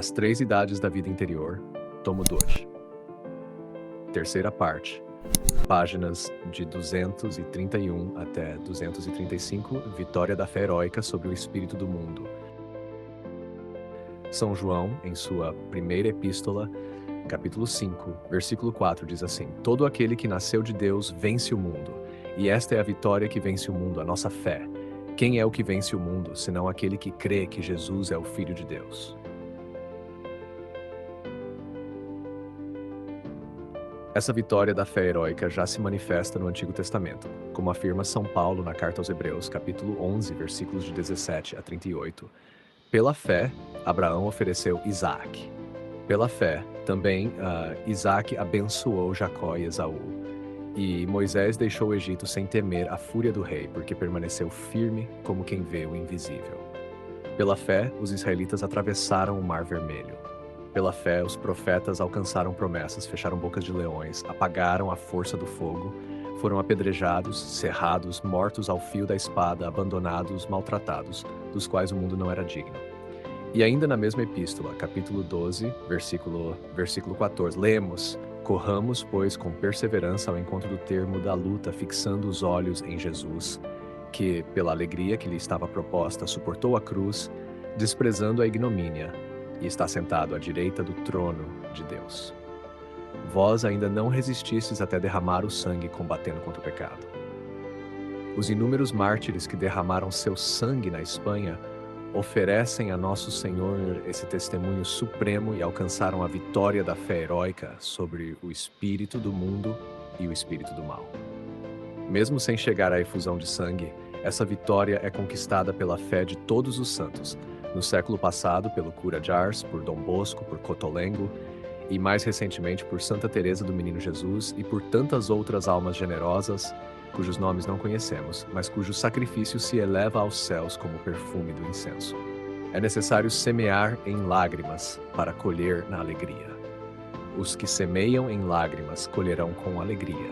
As Três Idades da Vida Interior, tomo 2. Terceira parte, páginas de 231 até 235, Vitória da Fé Heróica sobre o Espírito do Mundo. São João, em sua primeira epístola, capítulo 5, versículo 4, diz assim: Todo aquele que nasceu de Deus vence o mundo, e esta é a vitória que vence o mundo, a nossa fé. Quem é o que vence o mundo, senão aquele que crê que Jesus é o Filho de Deus? Essa vitória da fé heróica já se manifesta no Antigo Testamento, como afirma São Paulo na Carta aos Hebreus, capítulo 11, versículos de 17 a 38. Pela fé, Abraão ofereceu Isaac. Pela fé, também Isaac abençoou Jacó e Esaú. E Moisés deixou o Egito sem temer a fúria do rei, porque permaneceu firme como quem vê o invisível. Pela fé, os israelitas atravessaram o Mar Vermelho. Pela fé, os profetas alcançaram promessas, fecharam bocas de leões, apagaram a força do fogo, foram apedrejados, cerrados, mortos ao fio da espada, abandonados, maltratados, dos quais o mundo não era digno. E ainda na mesma epístola, capítulo 12, versículo 14, lemos: Corramos, pois, com perseverança ao encontro do termo da luta, fixando os olhos em Jesus, que, pela alegria que lhe estava proposta, suportou a cruz, desprezando a ignomínia, e está sentado à direita do trono de Deus. Vós ainda não resististes até derramar o sangue combatendo contra o pecado. Os inúmeros mártires que derramaram seu sangue na Espanha oferecem a nosso Senhor esse testemunho supremo e alcançaram a vitória da fé heróica sobre o espírito do mundo e o espírito do mal. Mesmo sem chegar à efusão de sangue, essa vitória é conquistada pela fé de todos os santos, no século passado pelo cura de Ars, por Dom Bosco, por Cotolengo e mais recentemente por Santa Teresa do Menino Jesus e por tantas outras almas generosas, cujos nomes não conhecemos, mas cujo sacrifício se eleva aos céus como o perfume do incenso. É necessário semear em lágrimas para colher na alegria. Os que semeiam em lágrimas colherão com alegria.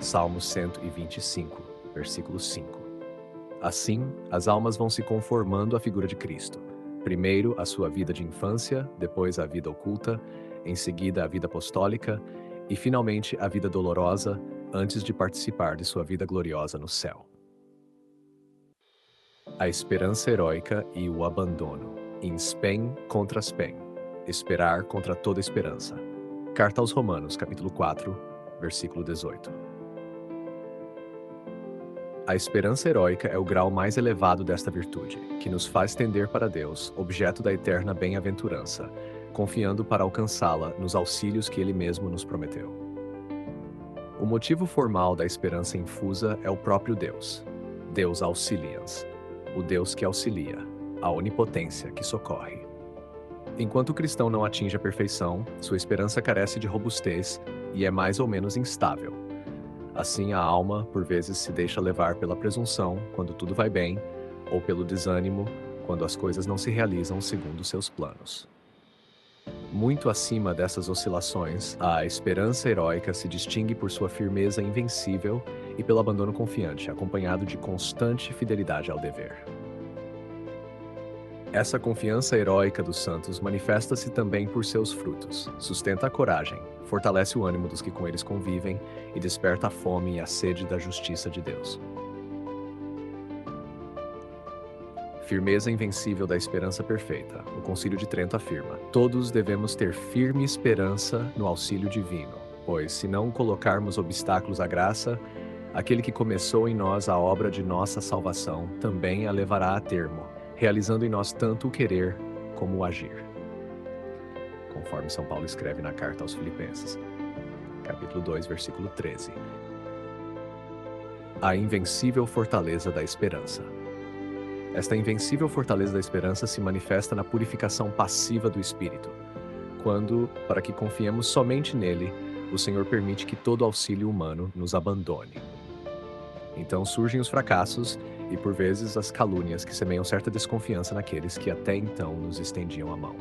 Salmo 125, versículo 5. Assim, as almas vão se conformando à figura de Cristo. Primeiro, a sua vida de infância, depois a vida oculta, em seguida a vida apostólica e, finalmente, a vida dolorosa, antes de participar de sua vida gloriosa no céu. A esperança heróica e o abandono. In spem contra spem. Esperar contra toda esperança. Carta aos Romanos, capítulo 4, versículo 18. A esperança heróica é o grau mais elevado desta virtude, que nos faz tender para Deus, objeto da eterna bem-aventurança, confiando para alcançá-la nos auxílios que Ele mesmo nos prometeu. O motivo formal da esperança infusa é o próprio Deus, Deus auxilians, o Deus que auxilia, a onipotência que socorre. Enquanto o cristão não atinge a perfeição, sua esperança carece de robustez e é mais ou menos instável. Assim, a alma, por vezes, se deixa levar pela presunção, quando tudo vai bem, ou pelo desânimo, quando as coisas não se realizam segundo seus planos. Muito acima dessas oscilações, a esperança heróica se distingue por sua firmeza invencível e pelo abandono confiante, acompanhado de constante fidelidade ao dever. Essa confiança heróica dos santos manifesta-se também por seus frutos. Sustenta a coragem, fortalece o ânimo dos que com eles convivem e desperta a fome e a sede da justiça de Deus. Firmeza invencível da esperança perfeita. O Concílio de Trento afirma: todos devemos ter firme esperança no auxílio divino, pois, se não colocarmos obstáculos à graça, aquele que começou em nós a obra de nossa salvação também a levará a termo, realizando em nós tanto o querer como o agir. Conforme São Paulo escreve na Carta aos Filipenses, capítulo 2, versículo 13. A invencível fortaleza da esperança. Esta invencível fortaleza da esperança se manifesta na purificação passiva do espírito, quando, para que confiemos somente nele, o Senhor permite que todo auxílio humano nos abandone. Então surgem os fracassos e, por vezes, as calúnias que semeiam certa desconfiança naqueles que até então nos estendiam a mão.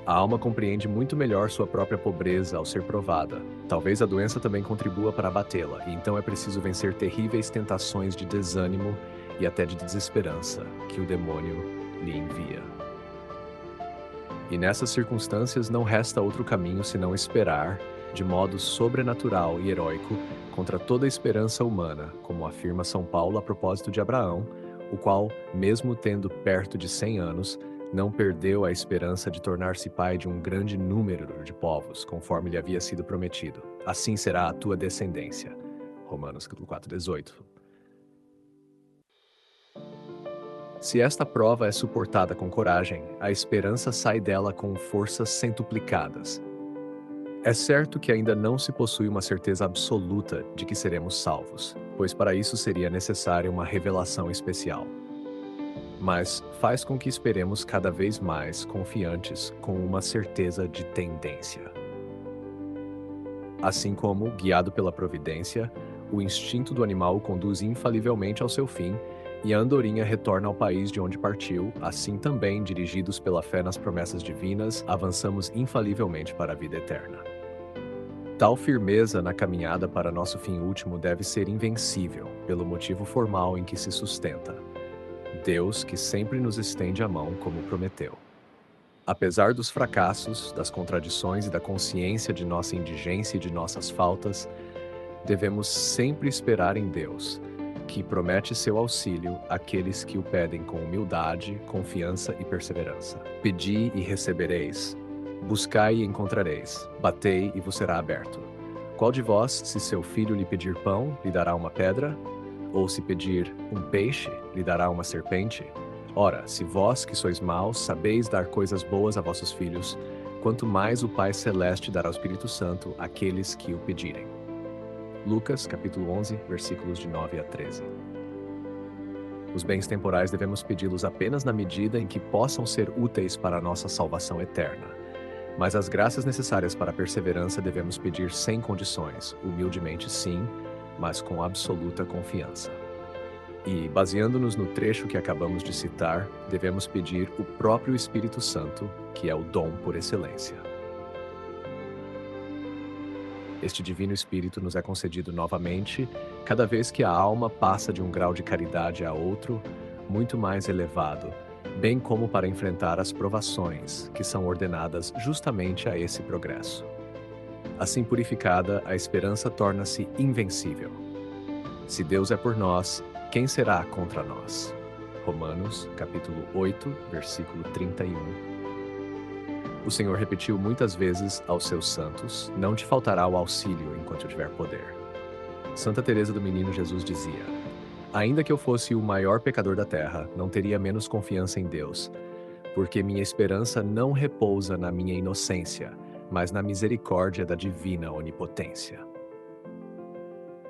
A alma compreende muito melhor sua própria pobreza ao ser provada. Talvez a doença também contribua para abatê-la, e então é preciso vencer terríveis tentações de desânimo e até de desesperança que o demônio lhe envia. E nessas circunstâncias não resta outro caminho senão esperar, de modo sobrenatural e heróico, contra toda esperança humana, como afirma São Paulo a propósito de Abraão, o qual, mesmo tendo perto de 100 anos, não perdeu a esperança de tornar-se pai de um grande número de povos, conforme lhe havia sido prometido. Assim será a tua descendência. Romanos 4:18. Se esta prova é suportada com coragem, a esperança sai dela com forças centuplicadas. É certo que ainda não se possui uma certeza absoluta de que seremos salvos, pois para isso seria necessária uma revelação especial. Mas faz com que esperemos cada vez mais confiantes com uma certeza de tendência. Assim como, guiado pela providência, o instinto do animal o conduz infalivelmente ao seu fim, e a andorinha retorna ao país de onde partiu, assim também, dirigidos pela fé nas promessas divinas, avançamos infalivelmente para a vida eterna. Tal firmeza na caminhada para nosso fim último deve ser invencível, pelo motivo formal em que se sustenta: Deus que sempre nos estende a mão como prometeu. Apesar dos fracassos, das contradições e da consciência de nossa indigência e de nossas faltas, devemos sempre esperar em Deus, que promete seu auxílio àqueles que o pedem com humildade, confiança e perseverança. Pedi e recebereis, buscai e encontrareis, batei e vos será aberto. Qual de vós, se seu filho lhe pedir pão, lhe dará uma pedra? Ou se pedir um peixe, lhe dará uma serpente? Ora, se vós, que sois maus, sabeis dar coisas boas a vossos filhos, quanto mais o Pai Celeste dará o Espírito Santo àqueles que o pedirem. Lucas, capítulo 11, versículos de 9 a 13. Os bens temporais devemos pedi-los apenas na medida em que possam ser úteis para a nossa salvação eterna. Mas as graças necessárias para a perseverança devemos pedir sem condições, humildemente sim, mas com absoluta confiança. E, baseando-nos no trecho que acabamos de citar, devemos pedir o próprio Espírito Santo, que é o dom por excelência. Este Divino Espírito nos é concedido novamente, cada vez que a alma passa de um grau de caridade a outro, muito mais elevado, bem como para enfrentar as provações, que são ordenadas justamente a esse progresso. Assim purificada, a esperança torna-se invencível. Se Deus é por nós, quem será contra nós? Romanos, capítulo 8, versículo 31. O Senhor repetiu muitas vezes aos seus santos: não te faltará o auxílio enquanto eu tiver poder. Santa Teresa do Menino Jesus dizia: ainda que eu fosse o maior pecador da terra, não teria menos confiança em Deus, porque minha esperança não repousa na minha inocência, mas na misericórdia da divina onipotência.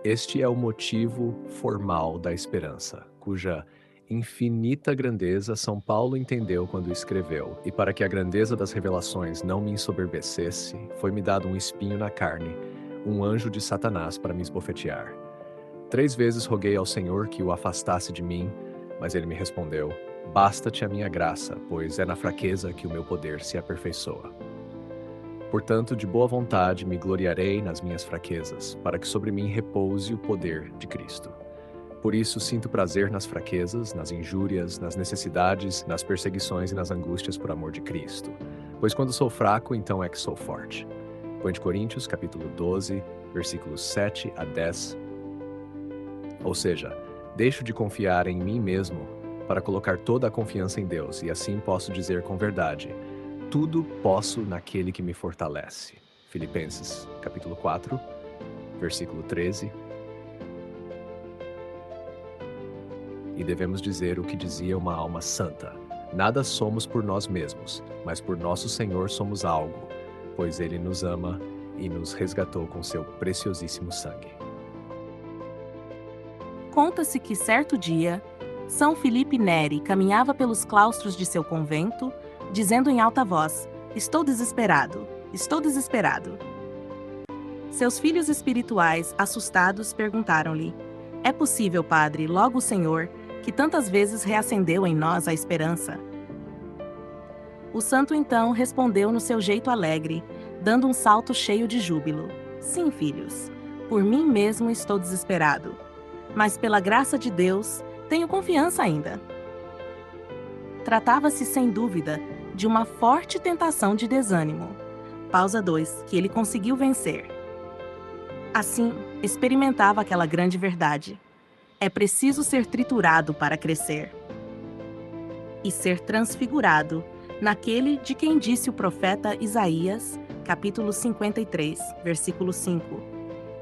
Este é o motivo formal da esperança, cuja infinita grandeza São Paulo entendeu quando escreveu: e para que a grandeza das revelações não me ensoberbecesse, foi-me dado um espinho na carne, um anjo de Satanás para me esbofetear. 3 vezes roguei ao Senhor que o afastasse de mim, mas ele me respondeu: basta-te a minha graça, pois é na fraqueza que o meu poder se aperfeiçoa. Portanto, de boa vontade me gloriarei nas minhas fraquezas, para que sobre mim repouse o poder de Cristo. Por isso sinto prazer nas fraquezas, nas injúrias, nas necessidades, nas perseguições e nas angústias por amor de Cristo. Pois quando sou fraco, então é que sou forte. 2 Coríntios, capítulo 12, versículos 7 a 10. Ou seja, deixo de confiar em mim mesmo para colocar toda a confiança em Deus, e assim posso dizer com verdade: tudo posso naquele que me fortalece. Filipenses, capítulo 4, versículo 13. E devemos dizer o que dizia uma alma santa: nada somos por nós mesmos, mas por nosso Senhor somos algo, pois Ele nos ama e nos resgatou com seu preciosíssimo sangue. Conta-se que certo dia, São Filipe Neri caminhava pelos claustros de seu convento, dizendo em alta voz: estou desesperado, estou desesperado. Seus filhos espirituais, assustados, perguntaram-lhe: é possível, padre, logo o Senhor, que tantas vezes reacendeu em nós a esperança? O santo então respondeu no seu jeito alegre, dando um salto cheio de júbilo: sim, filhos, por mim mesmo estou desesperado. Mas pela graça de Deus, tenho confiança ainda. Tratava-se, sem dúvida, de uma forte tentação de desânimo. Pausa 2, que ele conseguiu vencer. Assim, experimentava aquela grande verdade. É preciso ser triturado para crescer. E ser transfigurado naquele de quem disse o profeta Isaías, capítulo 53, versículo 5.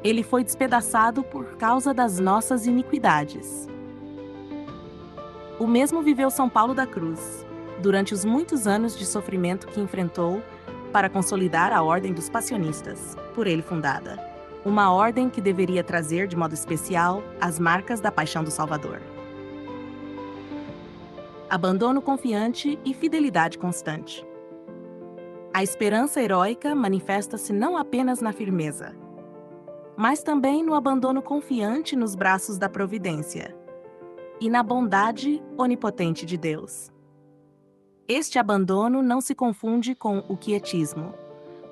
Ele foi despedaçado por causa das nossas iniquidades. O mesmo viveu São Paulo da Cruz, durante os muitos anos de sofrimento que enfrentou para consolidar a Ordem dos Passionistas, por ele fundada. Uma ordem que deveria trazer, de modo especial, as marcas da paixão do Salvador. Abandono confiante e fidelidade constante. A esperança heróica manifesta-se não apenas na firmeza, mas também no abandono confiante nos braços da providência e na bondade onipotente de Deus. Este abandono não se confunde com o quietismo,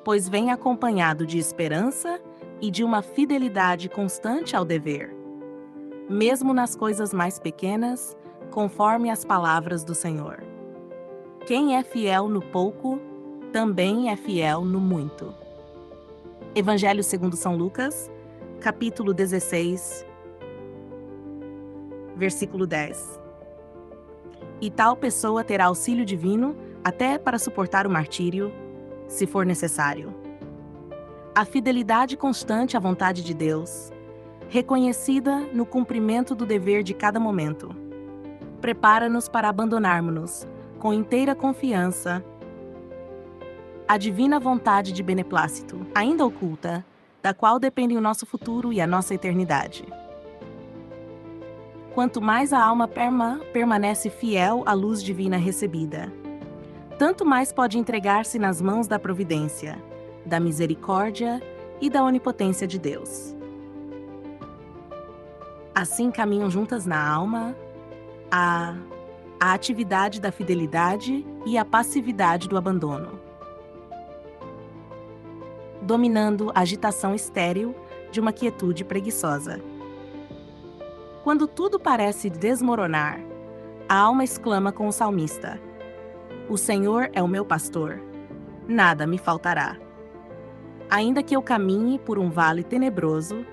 pois vem acompanhado de esperança e de uma fidelidade constante ao dever, mesmo nas coisas mais pequenas, conforme as palavras do Senhor. Quem é fiel no pouco, também é fiel no muito. Evangelho segundo São Lucas, capítulo 16, versículo 10. E tal pessoa terá auxílio divino até para suportar o martírio, se for necessário. A fidelidade constante à vontade de Deus, reconhecida no cumprimento do dever de cada momento, prepara-nos para abandonarmos-nos, com inteira confiança, a divina vontade de beneplácito, ainda oculta, da qual dependem o nosso futuro e a nossa eternidade. Quanto mais a alma permanece fiel à luz divina recebida, tanto mais pode entregar-se nas mãos da providência, da misericórdia e da onipotência de Deus. Assim caminham juntas na alma a atividade da fidelidade e a passividade do abandono, dominando a agitação estéril de uma quietude preguiçosa. Quando tudo parece desmoronar, a alma exclama com o salmista: O Senhor é o meu pastor, nada me faltará. Ainda que eu caminhe por um vale tenebroso,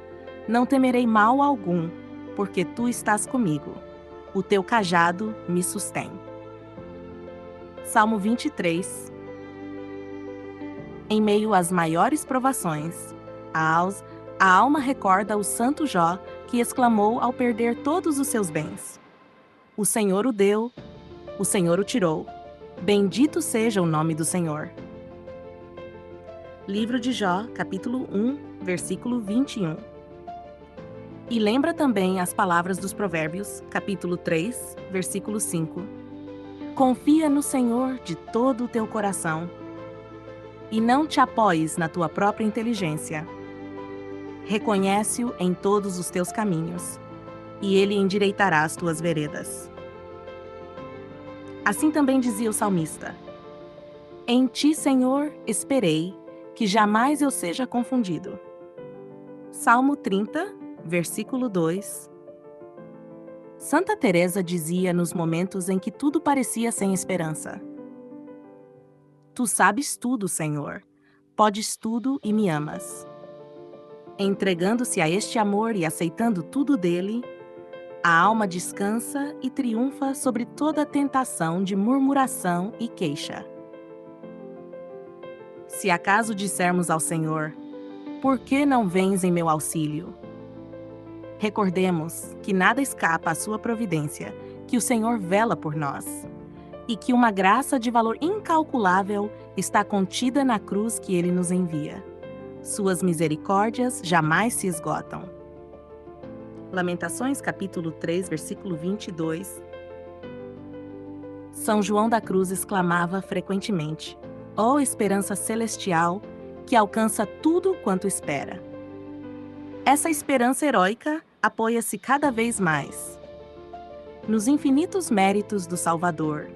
não temerei mal algum, porque tu estás comigo. O teu cajado me sustém. Salmo 23. Em meio às maiores provações, a alma recorda o santo Jó, que exclamou ao perder todos os seus bens: O Senhor o deu, o Senhor o tirou. Bendito seja o nome do Senhor. Livro de Jó, capítulo 1, versículo 21. E lembra também as palavras dos Provérbios, capítulo 3, versículo 5. Confia no Senhor de todo o teu coração, e não te apoies na tua própria inteligência. Reconhece-o em todos os teus caminhos, e ele endireitará as tuas veredas. Assim também dizia o salmista: Em ti, Senhor, esperei, que jamais eu seja confundido. Salmo 30, versículo 2. Santa Teresa dizia nos momentos em que tudo parecia sem esperança: Tu sabes tudo, Senhor, podes tudo e me amas. Entregando-se a este amor e aceitando tudo dele, a alma descansa e triunfa sobre toda tentação de murmuração e queixa. Se acaso dissermos ao Senhor: Por que não vens em meu auxílio? Recordemos que nada escapa à sua providência, que o Senhor vela por nós, e que uma graça de valor incalculável está contida na cruz que ele nos envia. Suas misericórdias jamais se esgotam. Lamentações, capítulo 3, versículo 22. São João da Cruz exclamava frequentemente: Ó esperança celestial, que alcança tudo quanto espera. Essa esperança heróica apoia-se cada vez mais nos infinitos méritos do Salvador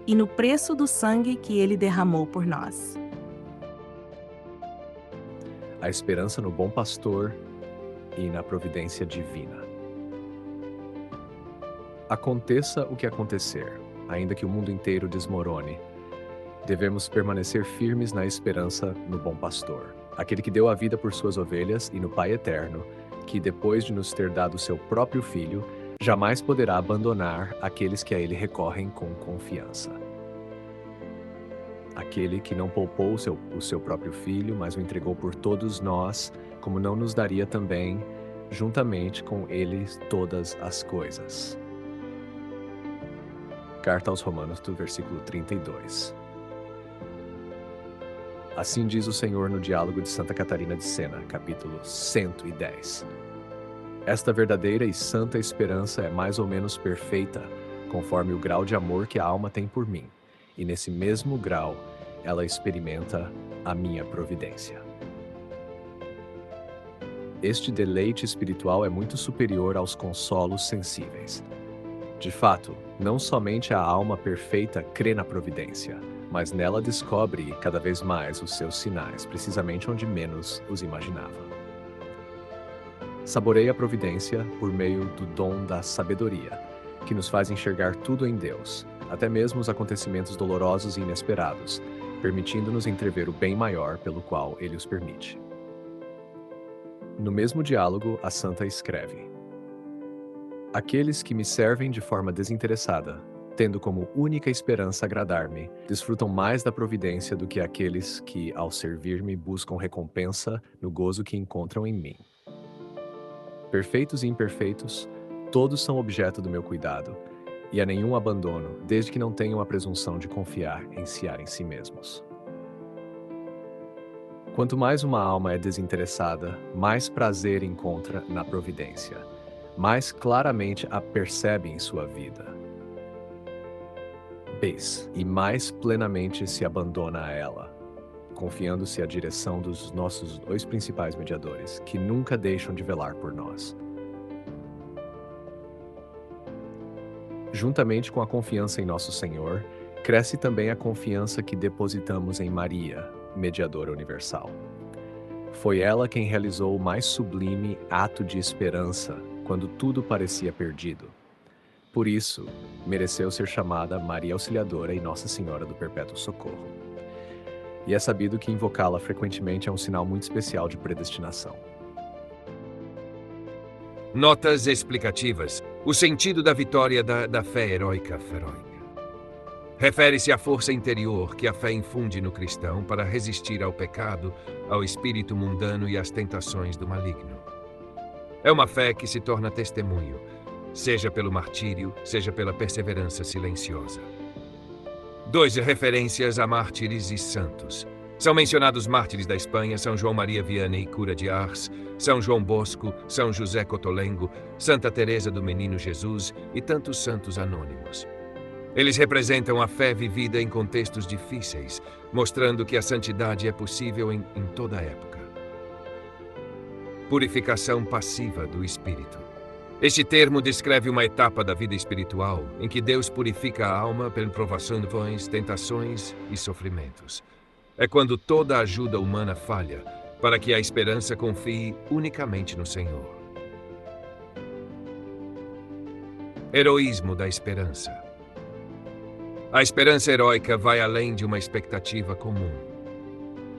e no preço do sangue que ele derramou por nós. A esperança no bom pastor e na providência divina. Aconteça o que acontecer, ainda que o mundo inteiro desmorone, devemos permanecer firmes na esperança no bom pastor, aquele que deu a vida por suas ovelhas, e no Pai eterno, que depois de nos ter dado seu próprio Filho, jamais poderá abandonar aqueles que a ele recorrem com confiança. Aquele que não poupou o seu próprio Filho, mas o entregou por todos nós, como não nos daria também, juntamente com ele, todas as coisas. Carta aos Romanos, do versículo 32. Assim diz o Senhor no diálogo de Santa Catarina de Sena, capítulo 110. Esta verdadeira e santa esperança é mais ou menos perfeita, conforme o grau de amor que a alma tem por mim, e nesse mesmo grau ela experimenta a minha providência. Este deleite espiritual é muito superior aos consolos sensíveis. De fato, não somente a alma perfeita crê na providência, mas nela descobre cada vez mais os seus sinais, precisamente onde menos os imaginava. Saboreia a providência por meio do dom da sabedoria, que nos faz enxergar tudo em Deus, até mesmo os acontecimentos dolorosos e inesperados, permitindo-nos entrever o bem maior pelo qual Ele os permite. No mesmo diálogo, a santa escreve: aqueles que me servem de forma desinteressada, tendo como única esperança agradar-me, desfrutam mais da providência do que aqueles que, ao servir-me, buscam recompensa no gozo que encontram em mim. Perfeitos e imperfeitos, todos são objeto do meu cuidado, e a nenhum abandono, desde que não tenham a presunção de confiar em si mesmos. Quanto mais uma alma é desinteressada, mais prazer encontra na providência, mais claramente a percebe em sua vida. E mais plenamente se abandona a ela, confiando-se à direção dos nossos dois principais mediadores, que nunca deixam de velar por nós. Juntamente com a confiança em nosso Senhor, cresce também a confiança que depositamos em Maria, mediadora universal. Foi ela quem realizou o mais sublime ato de esperança quando tudo parecia perdido. Por isso, mereceu ser chamada Maria Auxiliadora e Nossa Senhora do Perpétuo Socorro. E é sabido que invocá-la frequentemente é um sinal muito especial de predestinação. Notas explicativas. O sentido da vitória da fé heróica feroica. Refere-se à força interior que a fé infunde no cristão para resistir ao pecado, ao espírito mundano e às tentações do maligno. É uma fé que se torna testemunho, seja pelo martírio, seja pela perseverança silenciosa. 2 referências a mártires e santos. São mencionados mártires da Espanha, São João Maria Vianney Cura de Ars, São João Bosco, São José Cotolengo, Santa Teresa do Menino Jesus e tantos santos anônimos. Eles representam a fé vivida em contextos difíceis, mostrando que a santidade é possível em toda época. Purificação passiva do espírito. Este termo descreve uma etapa da vida espiritual em que Deus purifica a alma por provações, tentações e sofrimentos. É quando toda a ajuda humana falha, para que a esperança confie unicamente no Senhor. Heroísmo da esperança. A esperança heróica vai além de uma expectativa comum.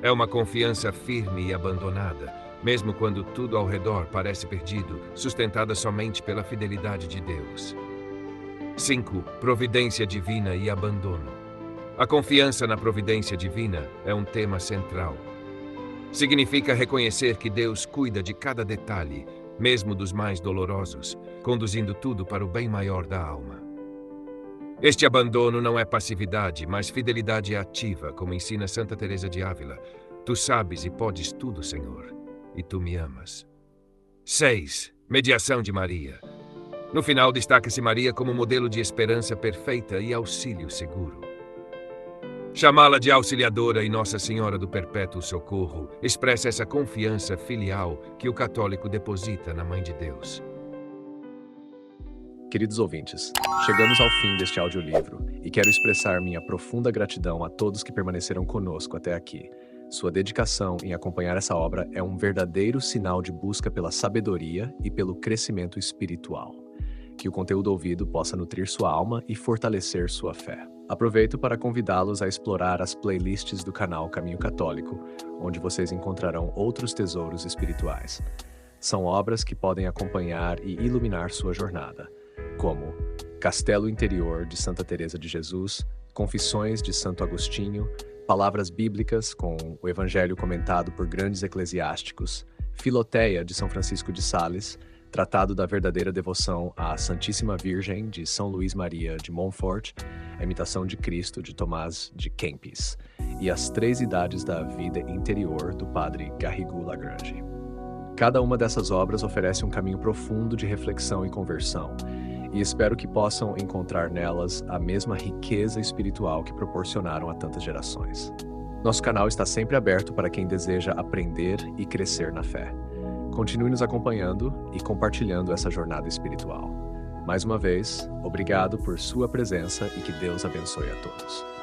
É uma confiança firme e abandonada, mesmo quando tudo ao redor parece perdido, sustentada somente pela fidelidade de Deus. 5. Providência divina e abandono. A confiança na providência divina é um tema central. Significa reconhecer que Deus cuida de cada detalhe, mesmo dos mais dolorosos, conduzindo tudo para o bem maior da alma. Este abandono não é passividade, mas fidelidade ativa, como ensina Santa Teresa de Ávila. Tu sabes e podes tudo, Senhor, e tu me amas. 6. Mediação de Maria. No final, destaca-se Maria como modelo de esperança perfeita e auxílio seguro. Chamá-la de Auxiliadora e Nossa Senhora do Perpétuo Socorro expressa essa confiança filial que o católico deposita na Mãe de Deus. Queridos ouvintes, chegamos ao fim deste audiolivro e quero expressar minha profunda gratidão a todos que permaneceram conosco até aqui. Sua dedicação em acompanhar essa obra é um verdadeiro sinal de busca pela sabedoria e pelo crescimento espiritual. que o conteúdo ouvido possa nutrir sua alma e fortalecer sua fé. Aproveito para convidá-los a explorar as playlists do canal Caminho Católico, onde vocês encontrarão outros tesouros espirituais. São obras que podem acompanhar e iluminar sua jornada, como Castelo Interior de Santa Teresa de Jesus, Confissões de Santo Agostinho, Palavras Bíblicas com o Evangelho comentado por grandes eclesiásticos, Filoteia de São Francisco de Sales, Tratado da Verdadeira Devoção à Santíssima Virgem de São Luís Maria de Montfort, A Imitação de Cristo de Tomás de Kempis e As Três Idades da Vida Interior do Padre Garrigou Lagrange. Cada uma dessas obras oferece um caminho profundo de reflexão e conversão, e espero que possam encontrar nelas a mesma riqueza espiritual que proporcionaram a tantas gerações. Nosso canal está sempre aberto para quem deseja aprender e crescer na fé. Continue nos acompanhando e compartilhando essa jornada espiritual. Mais uma vez, obrigado por sua presença e que Deus abençoe a todos.